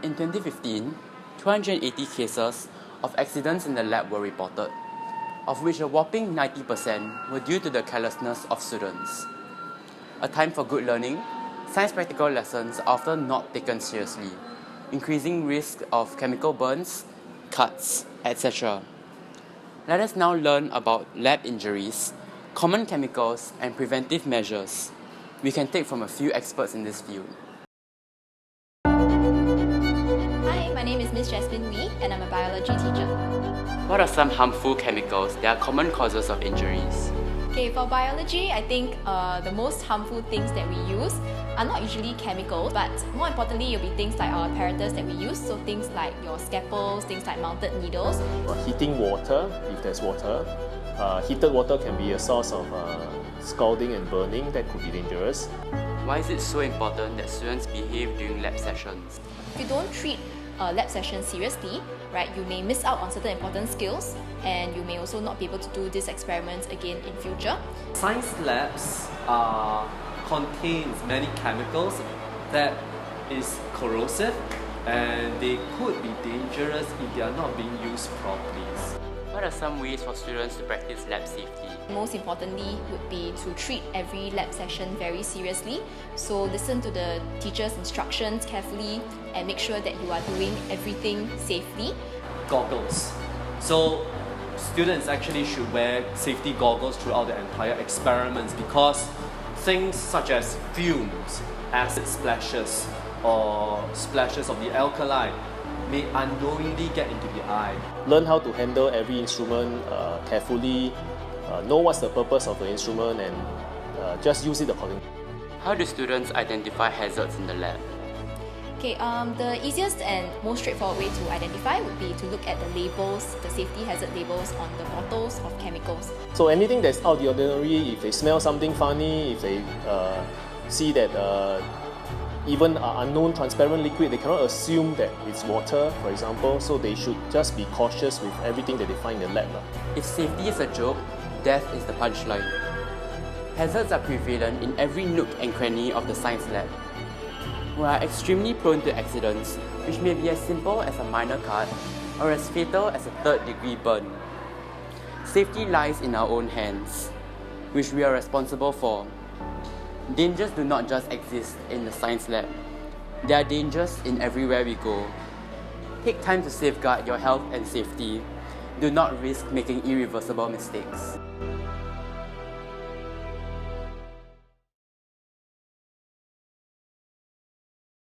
In 2015, 280 cases of accidents in the lab were reported, of which a whopping 90% were due to the carelessness of students. A time for good learning, science practical lessons are often not taken seriously, increasing risk of chemical burns, cuts, etc. Let us now learn about lab injuries, common chemicals, and preventive measures we can take from a few experts in this field. Hi, my name is Miss Jasmine Lee and I'm a biology teacher. What are some harmful chemicals that are common causes of injuries? Okay, for biology, I think the most harmful things that we use are not usually chemicals, but more importantly, it'll be things like our apparatus that we use. So things like your scalpels, things like mounted needles. Heating water, if there's water. Heated water can be a source of scalding and burning that could be dangerous. Why is it so important that students behave during lab sessions? If you don't treat lab sessions seriously, right, you may miss out on certain important skills and you may also not be able to do these experiments again in future. Science labs contains many chemicals that is corrosive and they could be dangerous if they are not being used properly. What are some ways for students to practice lab safety? Most importantly would be to treat every lab session very seriously. So listen to the teacher's instructions carefully and make sure that you are doing everything safely. Goggles. So students actually should wear safety goggles throughout the entire experiments because things such as fumes, acid splashes, or splashes of the alkali may unknowingly get into the eye. Learn how to handle every instrument carefully, know what's the purpose of the instrument and just use it accordingly. How do students identify hazards in the lab? Okay, the easiest and most straightforward way to identify would be to look at the labels, the safety hazard labels on the bottles of chemicals. So anything that's out of the ordinary, if they smell something funny, if they see that even unknown transparent liquid, they cannot assume that it's water, for example, so they should just be cautious with everything that they find in the lab. If safety is a joke, death is the punchline. Hazards are prevalent in every nook and cranny of the science lab. We are extremely prone to accidents, which may be as simple as a minor cut or as fatal as a third-degree burn. Safety lies in our own hands, which we are responsible for. Dangers do not just exist in the science lab. There are dangers in everywhere we go. Take time to safeguard your health and safety. Do not risk making irreversible mistakes.